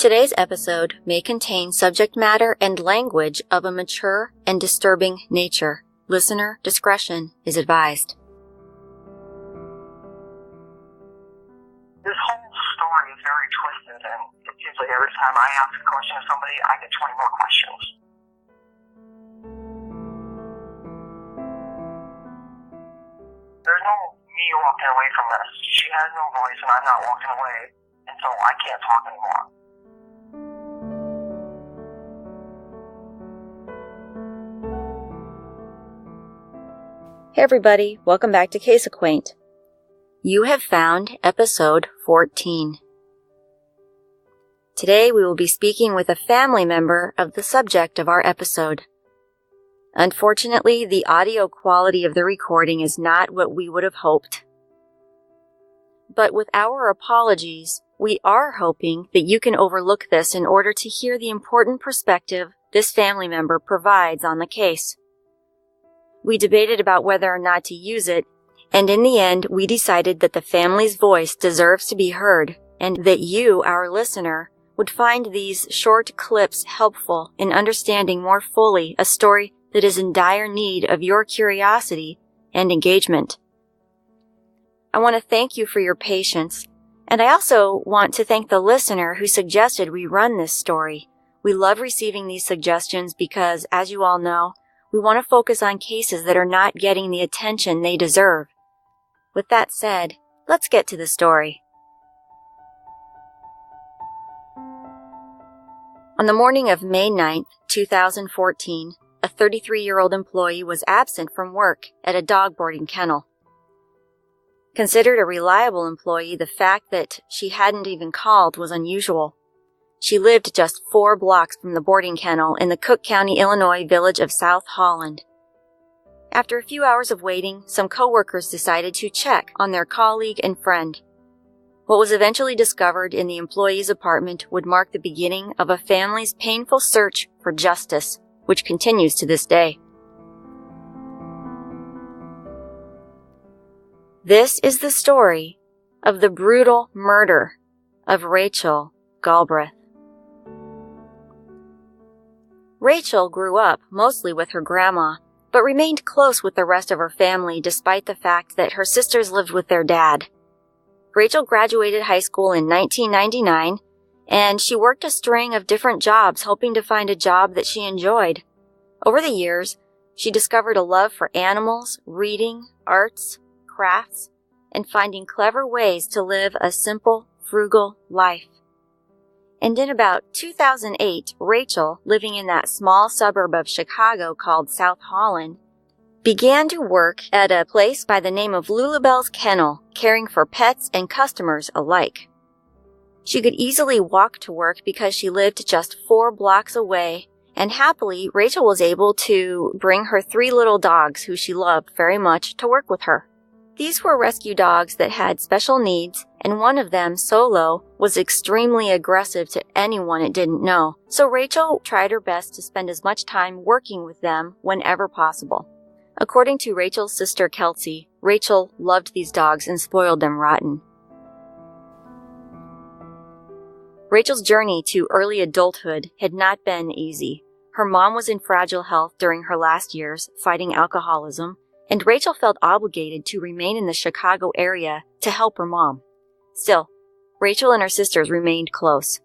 Today's episode may contain subject matter and language of a mature and disturbing nature. Listener discretion is advised. This whole story is very twisted, and it seems like every time I ask a question of somebody, I get 20 more questions. There's no me walking away from this. She has no voice, and I'm not walking away, and so I can't talk anymore. Hey everybody, welcome back to Case Acquaint. You have found episode 14. Today we will be speaking with a family member of the subject of our episode. Unfortunately, the audio quality of the recording is not what we would have hoped. But with our apologies, we are hoping that you can overlook this in order to hear the important perspective this family member provides on the case. We debated about whether or not to use it, and in the end, we decided that the family's voice deserves to be heard, and that you, our listener, would find these short clips helpful in understanding more fully a story that is in dire need of your curiosity and engagement. I want to thank you for your patience, and I also want to thank the listener who suggested we run this story. We love receiving these suggestions because, as you all know, we want to focus on cases that are not getting the attention they deserve. With that said, let's get to the story. On the morning of May 9th, 2014, a 33-year-old employee was absent from work at a dog boarding kennel. Considered a reliable employee, the fact that she hadn't even called was unusual. She lived just 4 blocks from the boarding kennel in the Cook County, Illinois village of South Holland. After a few hours of waiting, some coworkers decided to check on their colleague and friend. What was eventually discovered in the employee's apartment would mark the beginning of a family's painful search for justice, which continues to this day. This is the story of the brutal murder of Rachel Galbreath. Rachel grew up mostly with her grandma, but remained close with the rest of her family despite the fact that her sisters lived with their dad. Rachel graduated high school in 1999, and she worked a string of different jobs hoping to find a job that she enjoyed. Over the years, she discovered a love for animals, reading, arts, crafts, and finding clever ways to live a simple, frugal life. And in about 2008, Rachel, living in that small suburb of Chicago called South Holland, began to work at a place by the name of Lulabelle's Kennel, caring for pets and customers alike. She could easily walk to work because she lived just 4 blocks away, and happily, Rachel was able to bring her 3 little dogs who she loved very much to work with her. These were rescue dogs that had special needs, and one of them, Solo, was extremely aggressive to anyone it didn't know, so Rachel tried her best to spend as much time working with them whenever possible. According to Rachel's sister Kelsey, Rachel loved these dogs and spoiled them rotten. Rachel's journey to early adulthood had not been easy. Her mom was in fragile health during her last years, fighting alcoholism, and Rachel felt obligated to remain in the Chicago area to help her mom. Still, Rachel and her sisters remained close.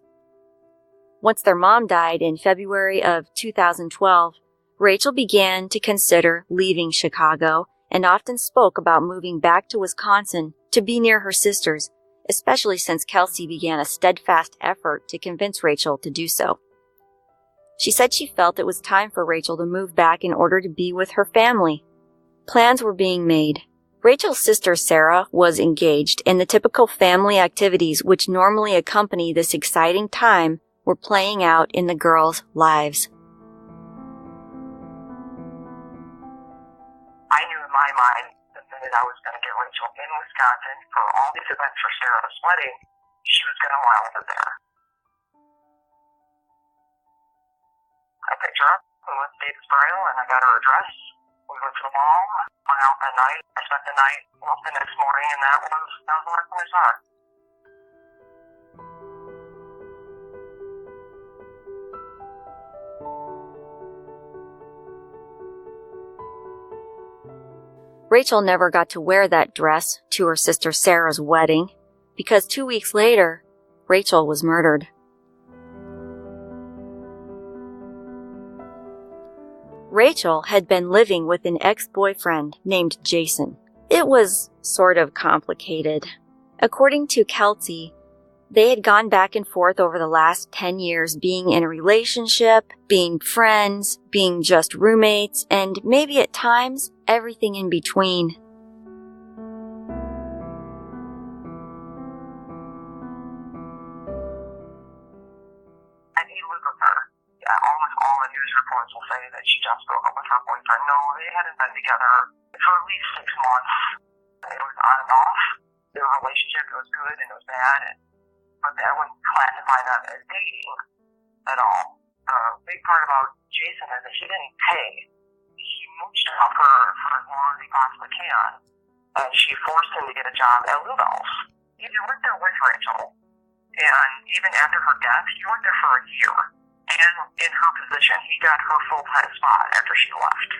Once their mom died in February of 2012, Rachel began to consider leaving Chicago and often spoke about moving back to Wisconsin to be near her sisters, especially since Kelsey began a steadfast effort to convince Rachel to do so. She said she felt it was time for Rachel to move back in order to be with her family. Plans were being made. Rachel's sister Sarah was engaged, and the typical family activities which normally accompany this exciting time were playing out in the girls' lives. I knew in my mind the minute I was going to get Rachel in Wisconsin for all these events for Sarah's wedding, she was going to want to live there. I picked her up, we went to David's burial, and I got her address. We went to the mall, went out that night. I spent the night up the next morning, and that was the last time I saw her. Rachel never got to wear that dress to her sister Sarah's wedding because 2 weeks later, Rachel was murdered. Rachel had been living with an ex-boyfriend named Jason. It was sort of complicated. According to Kelsey, they had gone back and forth over the last 10 years being in a relationship, being friends, being just roommates, and maybe at times, everything in between. And he lived with her. Yeah, almost all the news reports will say that she just broke up with her boyfriend. No, they hadn't been together for at least 6 months. It was on and off. Their relationship was good and it was bad. But I wouldn't classify that as dating at all. The big part about Jason is that he didn't pay. He mooched off her for as long as he possibly can, and she forced him to get a job at Lubell's. He worked there with Rachel, and even after her death, he worked there for a year. And in her position, he got her full-time spot after she left.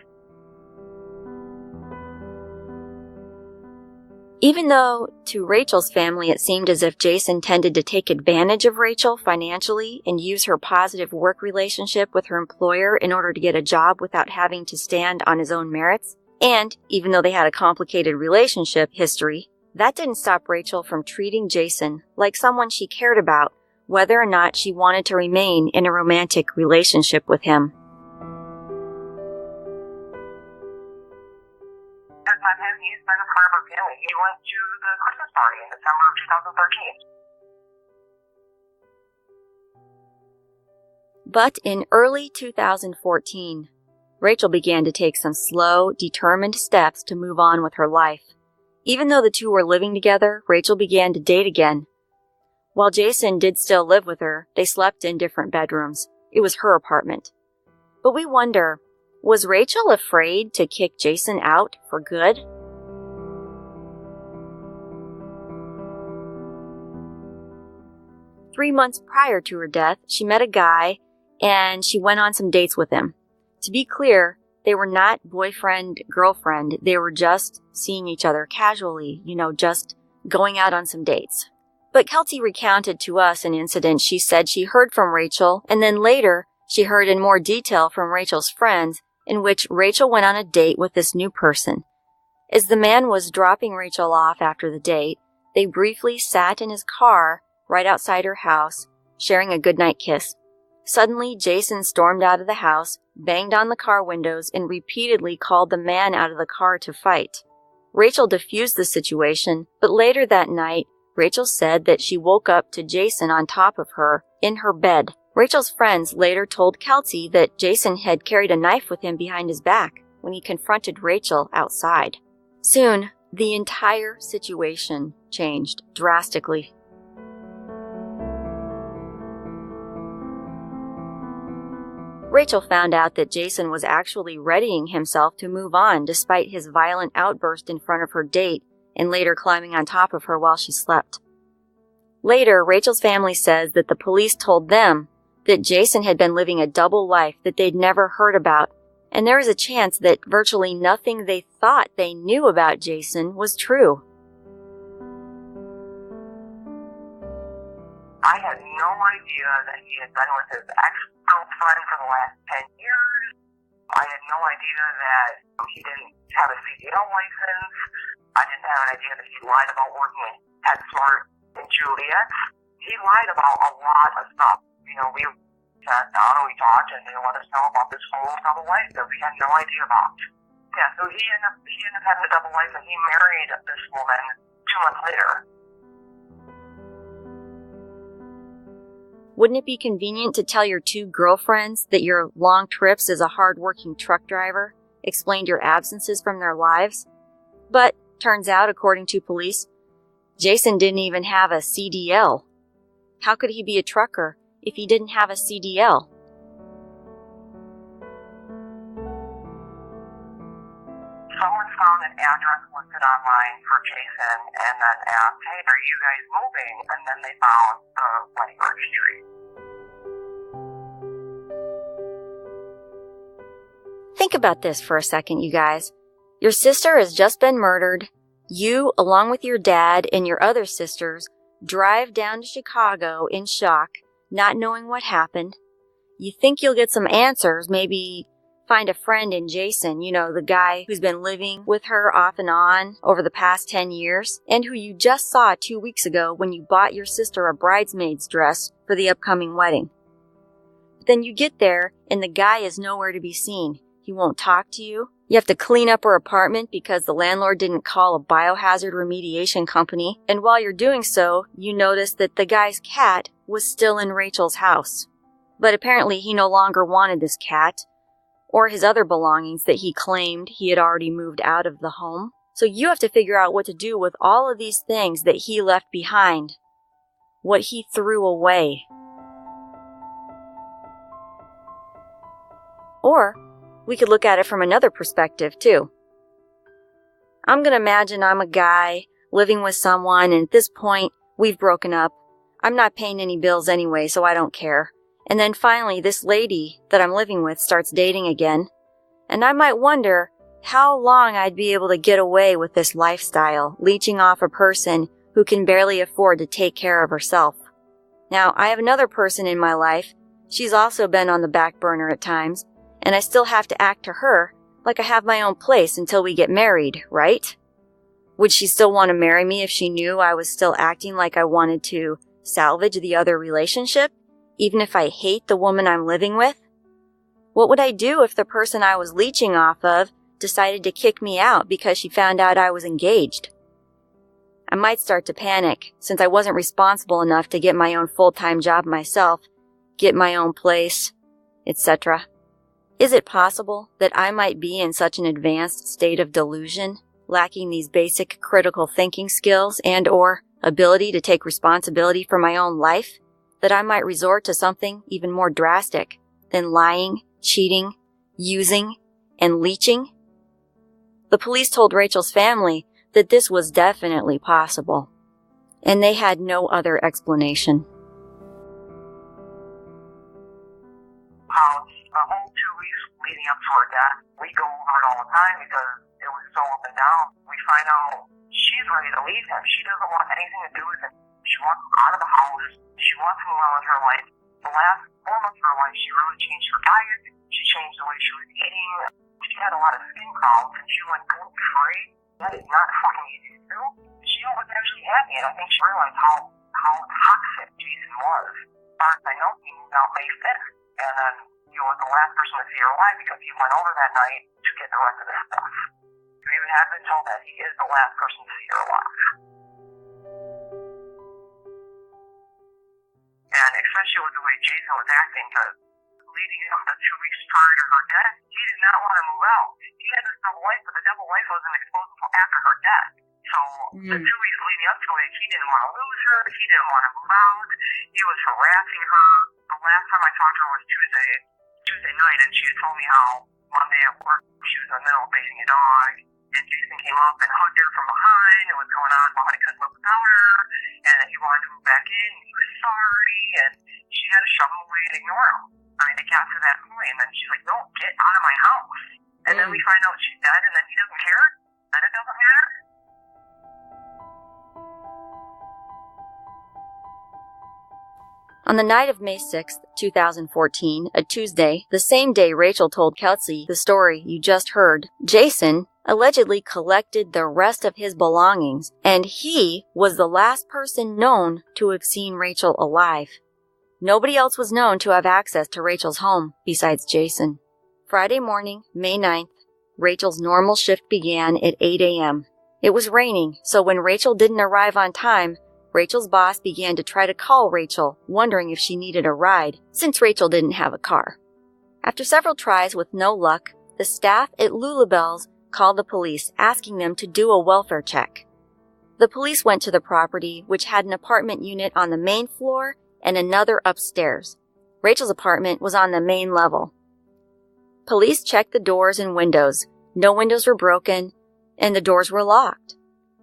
Even though to Rachel's family it seemed as if Jason tended to take advantage of Rachel financially and use her positive work relationship with her employer in order to get a job without having to stand on his own merits, and even though they had a complicated relationship history, that didn't stop Rachel from treating Jason like someone she cared about, whether or not she wanted to remain in a romantic relationship with him. He's been a part of our family. He went to the Christmas party in December of 2013. But in early 2014, Rachel began to take some slow, determined steps to move on with her life. Even though the two were living together, Rachel began to date again. While Jason did still live with her, they slept in different bedrooms. It was her apartment. But we wonder, was Rachel afraid to kick Jason out for good? Three months prior to her death, she met a guy and she went on some dates with him. To be clear, they were not boyfriend-girlfriend. They were just seeing each other casually, just going out on some dates. But Kelsey recounted to us an incident she said she heard from Rachel, and then later she heard in more detail from Rachel's friends, in which Rachel went on a date with this new person. As the man was dropping Rachel off after the date, they briefly sat in his car right outside her house, sharing a goodnight kiss. Suddenly, Jason stormed out of the house, banged on the car windows, and repeatedly called the man out of the car to fight. Rachel diffused the situation, but later that night, Rachel said that she woke up to Jason on top of her, in her bed. Rachel's friends later told Kelsey that Jason had carried a knife with him behind his back when he confronted Rachel outside. Soon, the entire situation changed drastically. Rachel found out that Jason was actually readying himself to move on despite his violent outburst in front of her date and later climbing on top of her while she slept. Later, Rachel's family says that the police told them that Jason had been living a double life that they'd never heard about, and there is a chance that virtually nothing they thought they knew about Jason was true. I had no idea that he had been with his ex-girlfriend for the last 10 years. I had no idea that he didn't have a CDL license. I didn't have an idea that he lied about working at PetSmart in Juliet. He lied about a lot of stuff. We sat down and we talked and they let us know about this whole double life that we had no idea about. Yeah, so he ended up having a double life and he married this woman 2 months later. Wouldn't it be convenient to tell your two girlfriends that your long trips as a hard-working truck driver explained your absences from their lives? But, turns out, according to police, Jason didn't even have a CDL. How could he be a trucker if he didn't have a CDL? Someone found an address listed online for Jason and then asked, hey, are you guys moving? And then they found the wedding registry. Think about this for a second, you guys. Your sister has just been murdered. You, along with your dad and your other sisters, drive down to Chicago in shock, not knowing what happened. You think you'll get some answers, maybe find a friend in Jason, the guy who's been living with her off and on over the past 10 years, and who you just saw 2 weeks ago when you bought your sister a bridesmaid's dress for the upcoming wedding. Then you get there, and the guy is nowhere to be seen. He won't talk to you. You have to clean up her apartment because the landlord didn't call a biohazard remediation company, and while you're doing so, you notice that the guy's cat was still in Rachel's house. But apparently he no longer wanted this cat, or his other belongings that he claimed he had already moved out of the home. So you have to figure out what to do with all of these things that he left behind, what he threw away. Or we could look at it from another perspective too. I'm going to imagine I'm a guy living with someone, and at this point we've broken up. I'm not paying any bills anyway, so I don't care. And then finally, this lady that I'm living with starts dating again, and I might wonder how long I'd be able to get away with this lifestyle, leeching off a person who can barely afford to take care of herself. Now, I have another person in my life. She's also been on the back burner at times, and I still have to act to her like I have my own place until we get married, right? Would she still want to marry me if she knew I was still acting like I wanted to salvage the other relationship? Even if I hate the woman I'm living with? What would I do if the person I was leeching off of decided to kick me out because she found out I was engaged? I might start to panic, since I wasn't responsible enough to get my own full-time job myself, get my own place, etc. Is it possible that I might be in such an advanced state of delusion, lacking these basic critical thinking skills and/or ability to take responsibility for my own life, that I might resort to something even more drastic than lying, cheating, using, and leeching? The police told Rachel's family that this was definitely possible, and they had no other explanation. The whole 2 weeks leading up to her death, we go over it all the time because it was so up and down. We find out she's ready to leave him. She doesn't want anything to do with him. She wants him out of the house. She wants to move on with her life. The last 4 months of her life, she really changed her diet. She changed the way she was eating. She had a lot of skin problems, and she went gluten-free. That is not fucking easy to do. She was actually happy, and I think she realized how toxic Jason was. As far as I know, he moved out May 5th, and then he was the last person to see her alive because he went over that night to get the rest of this stuff. We have been told that he is the last person to see her alive. And especially with the way Jason was acting, because leading up to 2 weeks prior to her death, he did not want to move out. He had this double life, but the double life wasn't exposed until after her death. So the 2 weeks leading up to it, he didn't want to lose her. He didn't want to move out. He was harassing her. The last time I talked to her was Tuesday night, and she had told me how Monday at work she was in the middle of facing a dog, and Jason came up and hugged her from behind and was going on about how he couldn't live without her, and that he wanted to move back in, and he was sorry, and she had to shove him away and ignore him. I mean, it got to that point, and then she's like, no, get out of my house. And then we find out she's dead, and then he doesn't care, then it doesn't matter. On the night of May 6th, 2014, a Tuesday, the same day Rachel told Kelsey the story you just heard, Jason allegedly collected the rest of his belongings, and he was the last person known to have seen Rachel alive. Nobody else was known to have access to Rachel's home besides Jason. Friday morning, May 9th, Rachel's normal shift began at 8 a.m. It was raining, so when Rachel didn't arrive on time, Rachel's boss began to try to call Rachel, wondering if she needed a ride, since Rachel didn't have a car. After several tries with no luck, the staff at Lulabelle's called the police, asking them to do a welfare check. The police went to the property, which had an apartment unit on the main floor and another upstairs. Rachel's apartment was on the main level. Police checked the doors and windows. No windows were broken, and the doors were locked.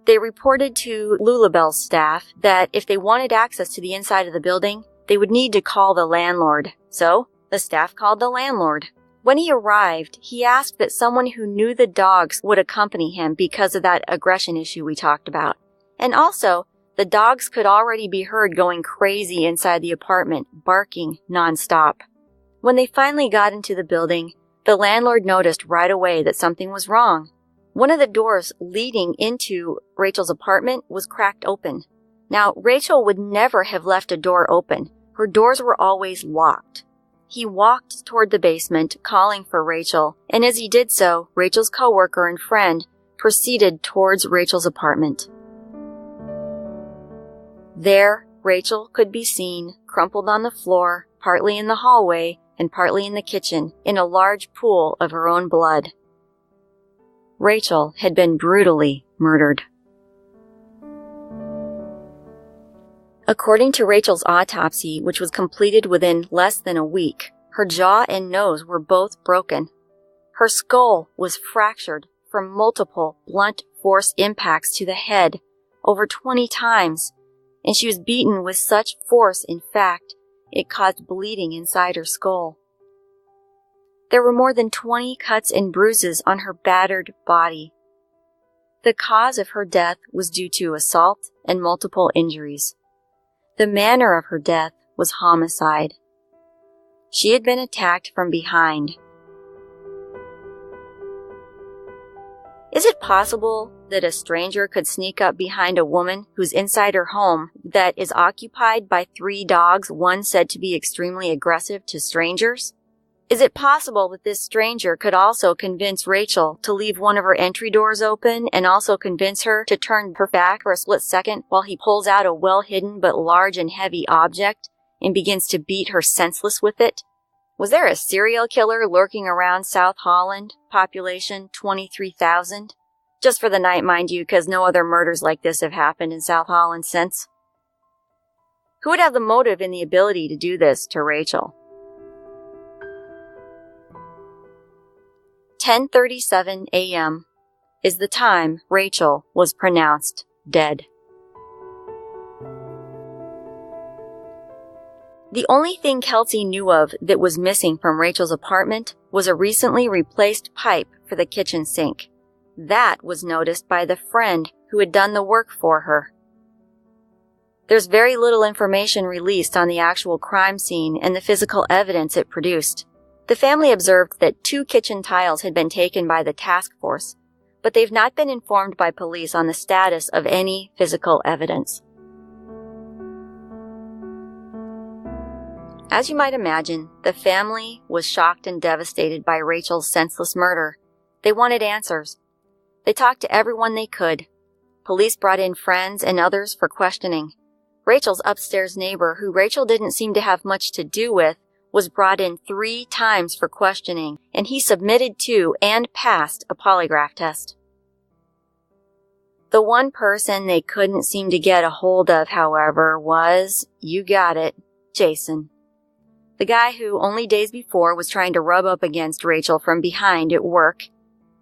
They reported to Lulabelle's staff that if they wanted access to the inside of the building, they would need to call the landlord. So, the staff called the landlord. When he arrived, he asked that someone who knew the dogs would accompany him because of that aggression issue we talked about. And also, the dogs could already be heard going crazy inside the apartment, barking nonstop. When they finally got into the building, the landlord noticed right away that something was wrong. One of the doors leading into Rachel's apartment was cracked open. Now, Rachel would never have left a door open. Her doors were always locked. He walked toward the basement, calling for Rachel, and as he did so, Rachel's coworker and friend proceeded towards Rachel's apartment. There, Rachel could be seen, crumpled on the floor, partly in the hallway and partly in the kitchen, in a large pool of her own blood. Rachel had been brutally murdered. According to Rachel's autopsy, which was completed within less than a week, her jaw and nose were both broken. Her skull was fractured from multiple blunt force impacts to the head over 20 times, and she was beaten with such force, in fact, it caused bleeding inside her skull. There were more than 20 cuts and bruises on her battered body. The cause of her death was due to assault and multiple injuries. The manner of her death was homicide. She had been attacked from behind. Is it possible that a stranger could sneak up behind a woman who's inside her home that is occupied by 3 dogs, one said to be extremely aggressive to strangers? Is it possible that this stranger could also convince Rachel to leave one of her entry doors open and also convince her to turn her back for a split second while he pulls out a well-hidden but large and heavy object and begins to beat her senseless with it? Was there a serial killer lurking around South Holland, population 23,000? Just for the night, mind you, because no other murders like this have happened in South Holland since. Who would have the motive and the ability to do this to Rachel? 10:37 a.m. is the time Rachel was pronounced dead. The only thing Kelsey knew of that was missing from Rachel's apartment was a recently replaced pipe for the kitchen sink. That was noticed by the friend who had done the work for her. There's very little information released on the actual crime scene and the physical evidence it produced. The family observed that 2 kitchen tiles had been taken by the task force, but they've not been informed by police on the status of any physical evidence. As you might imagine, the family was shocked and devastated by Rachel's senseless murder. They wanted answers. They talked to everyone they could. Police brought in friends and others for questioning. Rachel's upstairs neighbor, who Rachel didn't seem to have much to do with, was brought in 3 times for questioning, and he submitted to and passed a polygraph test. The one person they couldn't seem to get a hold of, however, was, you got it, Jason. The guy who only days before was trying to rub up against Rachel from behind at work.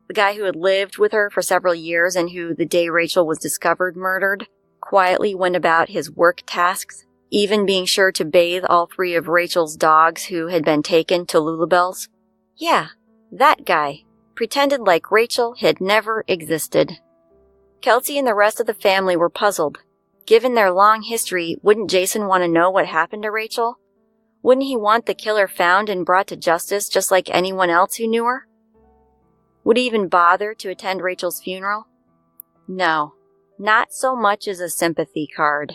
The guy who had lived with her for several years and who, the day Rachel was discovered murdered, quietly went about his work tasks, even being sure to bathe all 3 of Rachel's dogs who had been taken to Lulabelle's. Yeah, that guy pretended like Rachel had never existed. Kelsey and the rest of the family were puzzled. Given their long history, wouldn't Jason want to know what happened to Rachel? Wouldn't he want the killer found and brought to justice just like anyone else who knew her? Would he even bother to attend Rachel's funeral? No, not so much as a sympathy card.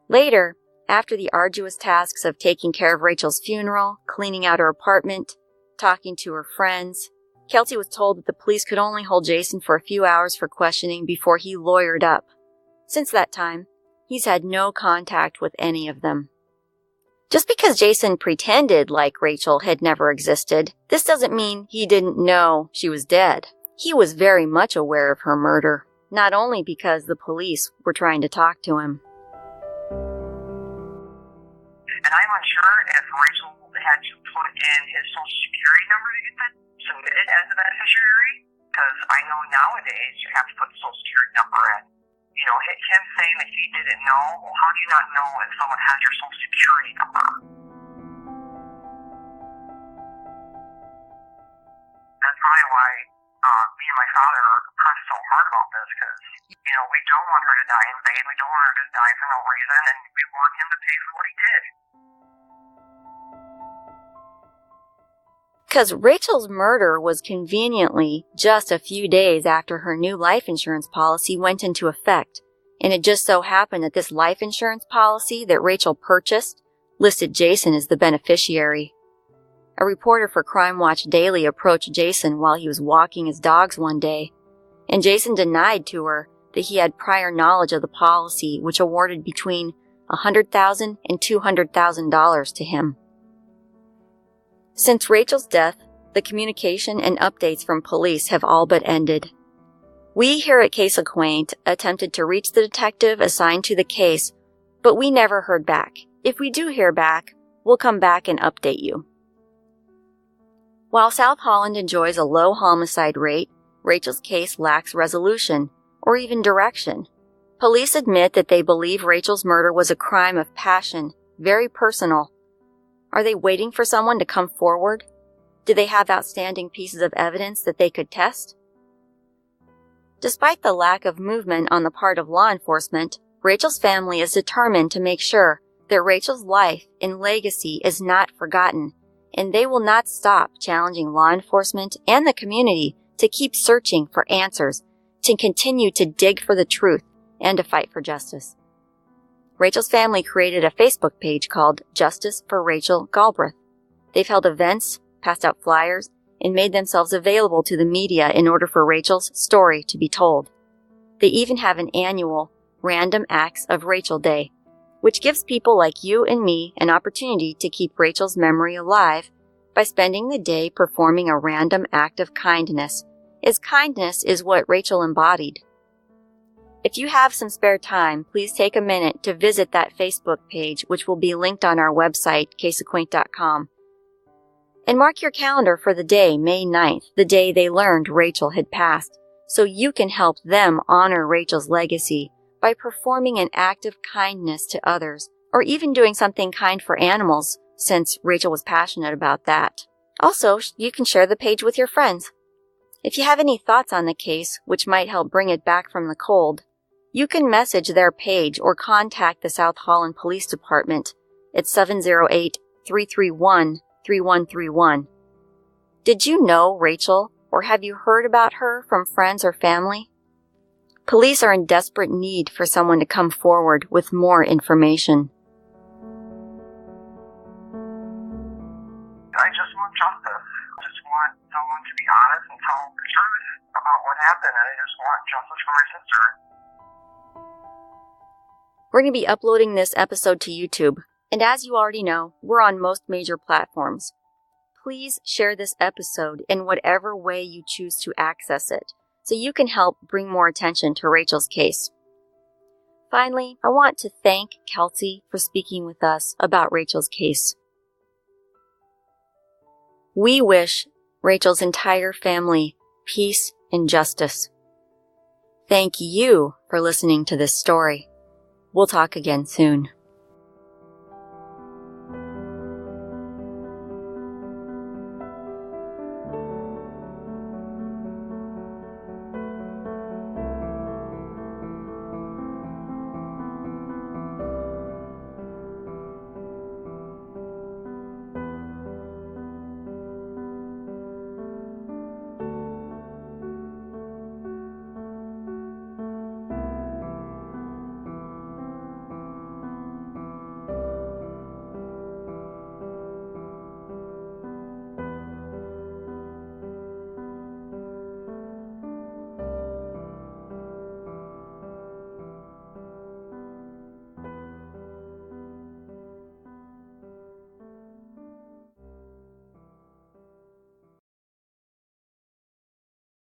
Later, after the arduous tasks of taking care of Rachel's funeral, cleaning out her apartment, talking to her friends, Kelsey was told that the police could only hold Jason for a few hours for questioning before he lawyered up. Since that time, he's had no contact with any of them. Just because Jason pretended like Rachel had never existed, this doesn't mean he didn't know she was dead. He was very much aware of her murder, not only because the police were trying to talk to him. And I'm unsure if Rachel had to put in his social security number to get that submitted as a beneficiary, because I know nowadays you have to put the social security number in. You know, him saying that he didn't know, well, how do you not know if someone has your social security number? probably why me and my father pressed so hard about this, because, we don't want her to die in vain. We don't want her to die for no reason, and we want him to pay for what he did. Because Rachel's murder was conveniently just a few days after her new life insurance policy went into effect, and it just so happened that this life insurance policy that Rachel purchased listed Jason as the beneficiary. A reporter for Crime Watch Daily approached Jason while he was walking his dogs one day, and Jason denied to her that he had prior knowledge of the policy, which awarded between $100,000 and $200,000 to him. Since Rachel's death, the communication and updates from police have all but ended. We here at Case Acquaint attempted to reach the detective assigned to the case, but we never heard back. If we do hear back, we'll come back and update you. While South Holland enjoys a low homicide rate, Rachel's case lacks resolution or even direction. Police admit that they believe Rachel's murder was a crime of passion, very personal. Are they waiting for someone to come forward? Do they have outstanding pieces of evidence that they could test? Despite the lack of movement on the part of law enforcement, Rachel's family is determined to make sure that Rachel's life and legacy is not forgotten, and they will not stop challenging law enforcement and the community to keep searching for answers, to continue to dig for the truth, and to fight for justice. Rachel's family created a Facebook page called Justice for Rachel Galbreath. They've held events, passed out flyers, and made themselves available to the media in order for Rachel's story to be told. They even have an annual Random Acts of Rachel Day, which gives people like you and me an opportunity to keep Rachel's memory alive by spending the day performing a random act of kindness, as kindness is what Rachel embodied. If you have some spare time, please take a minute to visit that Facebook page, which will be linked on our website, caseacquaint.com. And mark your calendar for the day, May 9th, the day they learned Rachel had passed, so you can help them honor Rachel's legacy by performing an act of kindness to others, or even doing something kind for animals, since Rachel was passionate about that. Also, you can share the page with your friends. If you have any thoughts on the case, which might help bring it back from the cold, you can message their page or contact the South Holland Police Department at 708-331-3131. Did you know Rachel, or have you heard about her from friends or family? Police are in desperate need for someone to come forward with more information. I just want justice. I just want someone to be honest and tell the truth about what happened, and I just want justice for my sister. We're going to be uploading this episode to YouTube, and as you already know, we're on most major platforms. Please share this episode in whatever way you choose to access it, so you can help bring more attention to Rachel's case. Finally, I want to thank Kelsey for speaking with us about Rachel's case. We wish Rachel's entire family peace and justice. Thank you for listening to this story. We'll talk again soon.